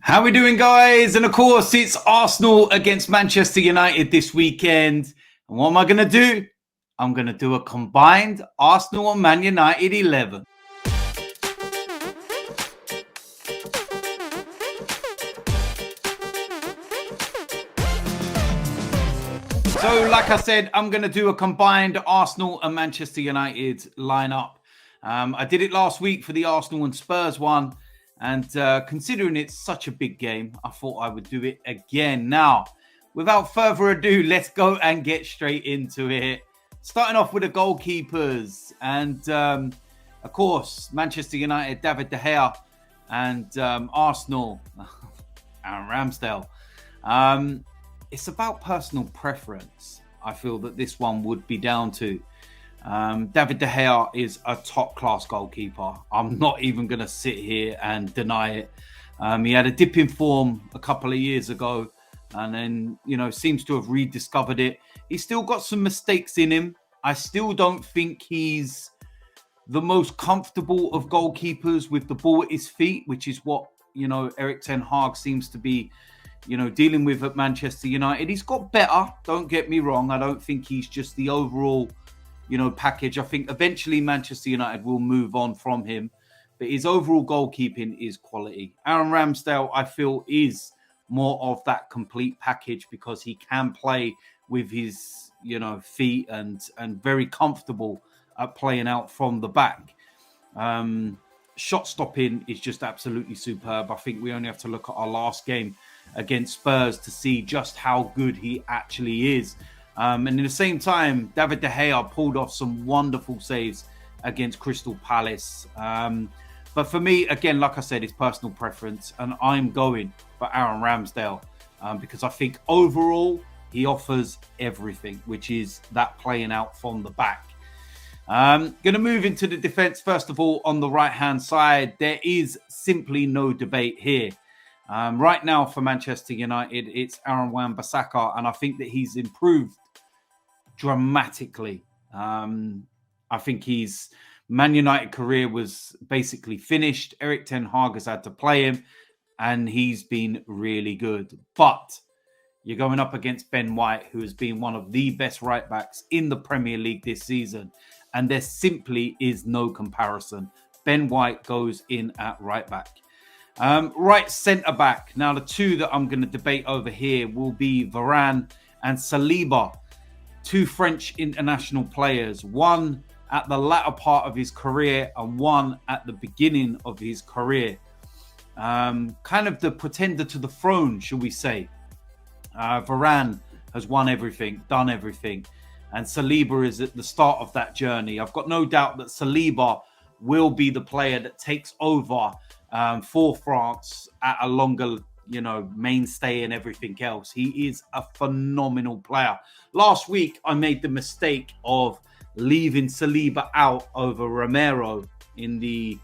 How we doing, guys? And of course, it's Arsenal against Manchester United this weekend. And what am I going to do? I'm going to do a combined Arsenal and Man United 11. So, like I said, I'm going to do a combined Arsenal and Manchester United lineup. I did it last week for the Arsenal and Spurs one. And considering it's such a big game, I thought I would do it again. Now, without further ado, let's go and get straight into it. Starting off with the goalkeepers. And, of course, Manchester United, David De Gea. And Arsenal, Aaron Ramsdale. It's about personal preference. I feel that this one would be down to. David De Gea is a top-class goalkeeper. I'm not even going to sit here and deny it. He had a dip in form a couple of years ago and then, seems to have rediscovered it. He's still got some mistakes in him. I still don't think he's the most comfortable of goalkeepers with the ball at his feet, which is what, Erik ten Hag seems to be, dealing with at Manchester United. He's got better, don't get me wrong. I don't think he's just the overall package. I think eventually Manchester United will move on from him, but his overall goalkeeping is quality. Aaron Ramsdale, I feel, is more of that complete package because he can play with his, feet and very comfortable at playing out from the back. Shot stopping is just absolutely superb. I think we only have to look at our last game against Spurs to see just how good he actually is. And in the same time, David De Gea pulled off some wonderful saves against Crystal Palace. But for me, again, like I said, it's personal preference. And I'm going for Aaron Ramsdale because I think overall he offers everything, which is that playing out from the back. Going to move into the defence. First of all, on the right-hand side, there is simply no debate here. Right now for Manchester United, it's Aaron Wan-Bissaka, and I think that he's improved dramatically. I think his Man United career was basically finished. Erik ten Hag has had to play him, and he's been really good. But you're going up against Ben White, who has been one of the best right-backs in the Premier League this season, and there simply is no comparison. Ben White goes in at right-back. Right centre-back. Now, the two that I'm going to debate over here will be Varane and Saliba. Two French international players, one at the latter part of his career and one at the beginning of his career. Kind of the pretender to the throne, shall we say. Varane has won everything, done everything, and Saliba is at the start of that journey. I've got no doubt that Saliba will be the player that takes over for France at a longer mainstay and everything else. He is a phenomenal player. Last week, I made the mistake of leaving Saliba out over Romero in the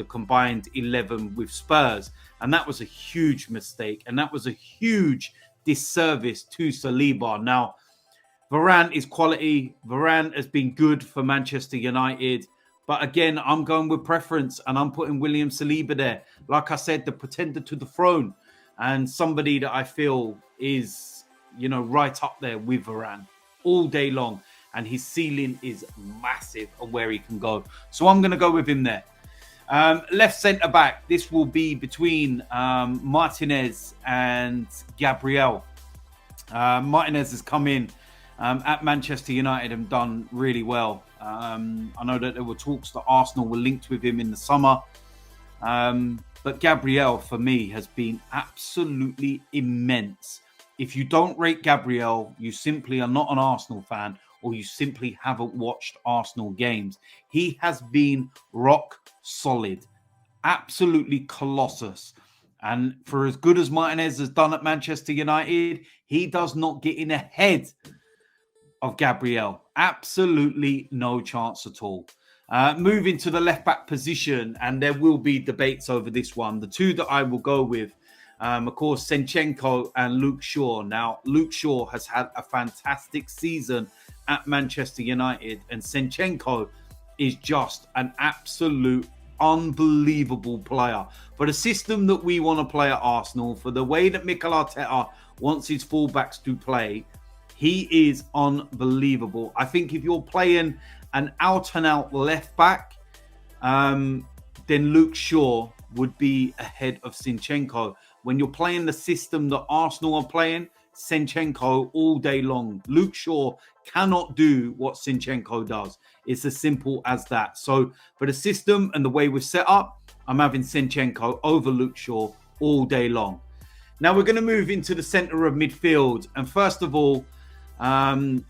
combined 11 with Spurs. And that was a huge mistake. And that was a huge disservice to Saliba. Now, Varane is quality. Varane has been good for Manchester United. But again, I'm going with preference and I'm putting William Saliba there. Like I said, the pretender to the throne and somebody that I feel is, right up there with Varane all day long. And his ceiling is massive on where he can go. So I'm going to go with him there. Left centre-back, this will be between Martinez and Gabriel. Martinez has come in at Manchester United and done really well. I know that there were talks that Arsenal were linked with him in the summer. But Gabriel, for me, has been absolutely immense. If you don't rate Gabriel, you simply are not an Arsenal fan or you simply haven't watched Arsenal games. He has been rock solid. Absolutely colossus. And for as good as Martinez has done at Manchester United, he does not get in ahead of Gabriel. Absolutely no chance at all. Moving to the left-back position, and there will be debates over this one. The two that I will go with, of course, Zinchenko and Luke Shaw. Now, Luke Shaw has had a fantastic season at Manchester United, and Zinchenko is just an absolute unbelievable player. For the system that we want to play at Arsenal, for the way that Mikel Arteta wants his fullbacks to play, he is unbelievable. I think if you're playing an out-and-out left-back, then Luke Shaw would be ahead of Zinchenko. When you're playing the system that Arsenal are playing, Zinchenko all day long. Luke Shaw cannot do what Zinchenko does. It's as simple as that. So for the system and the way we're set up, I'm having Zinchenko over Luke Shaw all day long. Now we're going to move into the centre of midfield. And first of all, I'm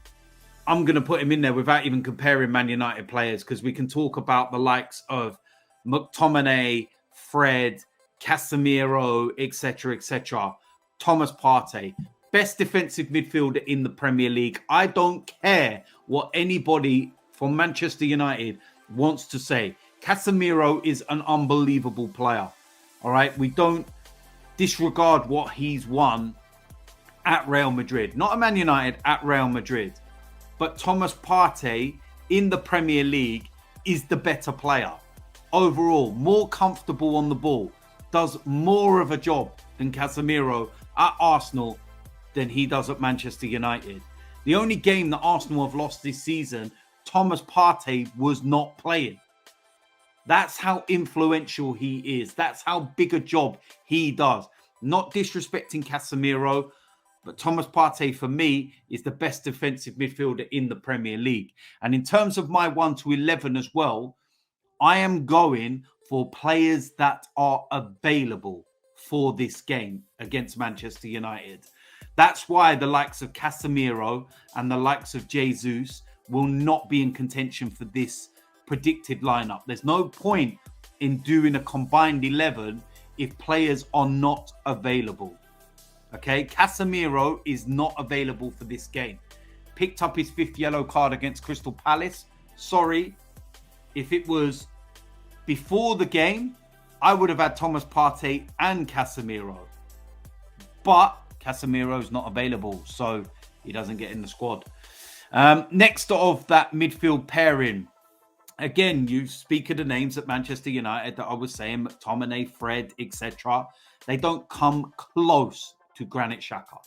going to put him in there without even comparing Man United players, because we can talk about the likes of McTominay, Fred, Casemiro, etc., etc. Thomas Partey, best defensive midfielder in the Premier League. I don't care what anybody from Manchester United wants to say. Casemiro is an unbelievable player. All right, we don't disregard what he's won at Real Madrid. Not at Man United, at Real Madrid. But Thomas Partey in the Premier League is the better player. Overall, more comfortable on the ball, does more of a job than Casemiro at Arsenal than he does at Manchester United. The only game that Arsenal have lost this season, Thomas Partey was not playing. That's how influential he is. That's how big a job he does. Not disrespecting Casemiro, but Thomas Partey, for me, is the best defensive midfielder in the Premier League. And in terms of my 1 to 11 as well, I am going for players that are available for this game against Manchester United. That's why the likes of Casemiro and the likes of Jesus will not be in contention for this predicted lineup. There's no point in doing a combined 11 if players are not available. Okay, Casemiro is not available for this game. Picked up his 5th yellow card against Crystal Palace. Sorry, if it was before the game, I would have had Thomas Partey and Casemiro. But Casemiro's not available, so he doesn't get in the squad. Next of that midfield pairing, again, you speak of the names at Manchester United that I was saying, McTominay, Fred, etc. They don't come close to Granit Xhaka.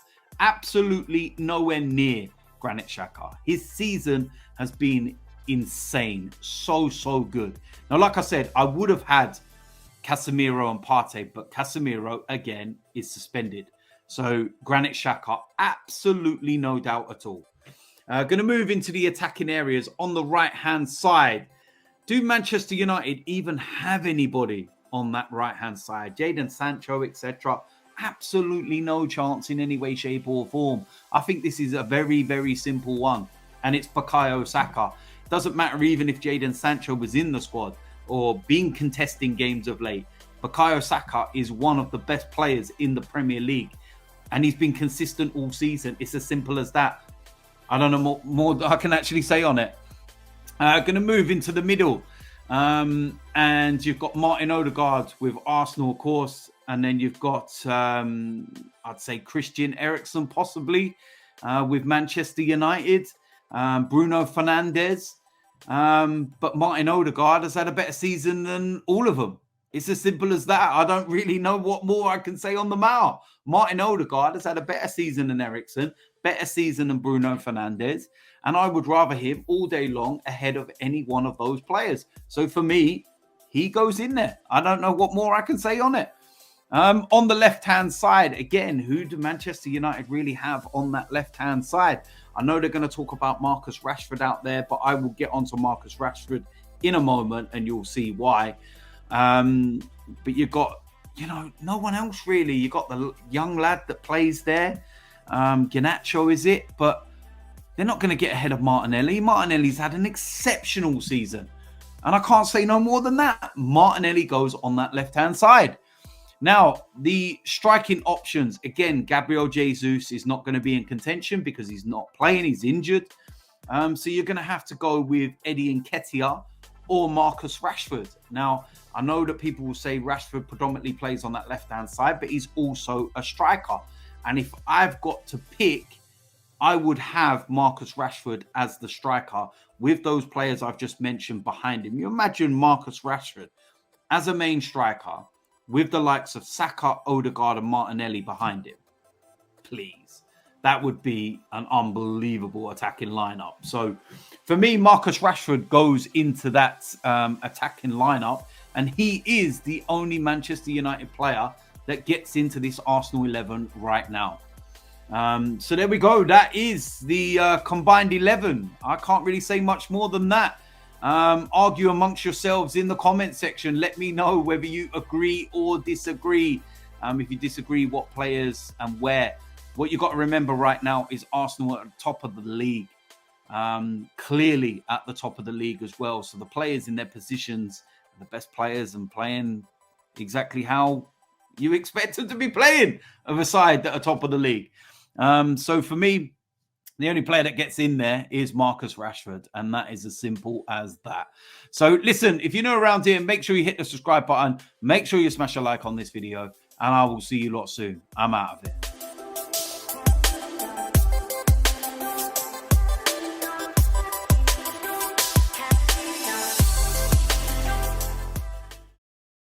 Absolutely nowhere near Granit Xhaka. His season has been insane. So good. Now, like I said, I would have had Casemiro and Partey, but Casemiro, again, is suspended. So Granit Xhaka, absolutely no doubt at all. Going to move into the attacking areas on the right-hand side. Do Manchester United even have anybody on that right-hand side? Jadon Sancho, etc. Absolutely no chance in any way, shape or form. I think this is a very, very simple one. And it's Bukayo Saka. Doesn't matter even if Jadon Sancho was in the squad or been contesting games of late. Bukayo Saka is one of the best players in the Premier League. And he's been consistent all season. It's as simple as that. I don't know more I can actually say on it. Going to move into the middle. And you've got Martin Odegaard with Arsenal, of course. And then you've got, I'd say, Christian Eriksen, possibly, with Manchester United. Bruno Fernandes. But Martin Odegaard has had a better season than all of them. It's as simple as that. I don't really know what more I can say on the matter. Martin Odegaard has had a better season than Eriksen, better season than Bruno Fernandes, and I would rather him all day long ahead of any one of those players. So for me, he goes in there. I don't know what more I can say on it. On the left-hand side, again, who do Manchester United really have on that left-hand side? I know they're going to talk about Marcus Rashford out there, but I will get onto Marcus Rashford in a moment and you'll see why. But you've got, no one else really. You've got the young lad that plays there. Garnacho, is it? But they're not going to get ahead of Martinelli. Martinelli's had an exceptional season. And I can't say no more than that. Martinelli goes on that left-hand side. Now, the striking options, again, Gabriel Jesus is not going to be in contention because he's not playing. He's injured. So you're going to have to go with Eddie Nketiah or Marcus Rashford. Now, I know that people will say Rashford predominantly plays on that left-hand side, but he's also a striker. And if I've got to pick, I would have Marcus Rashford as the striker with those players I've just mentioned behind him. You imagine Marcus Rashford as a main striker with the likes of Saka, Odegaard and Martinelli behind him, please. That would be an unbelievable attacking lineup. So for me, Marcus Rashford goes into that attacking lineup, and he is the only Manchester United player that gets into this Arsenal 11 right now. So there we go. That is the combined 11. I can't really say much more than that. Argue amongst yourselves in the comment section. Let me know whether you agree or disagree. If you disagree, what players and where. What you've got to remember right now is Arsenal at the top of the league. Clearly at the top of the league as well. So the players in their positions are the best players and playing exactly how you expect them to be playing of a side that are top of the league. So for me, the only player that gets in there is Marcus Rashford, and that is as simple as that. So listen, if you're new around here, make sure you hit the subscribe button. Make sure you smash a like on this video, and I will see you lot soon. I'm out of here.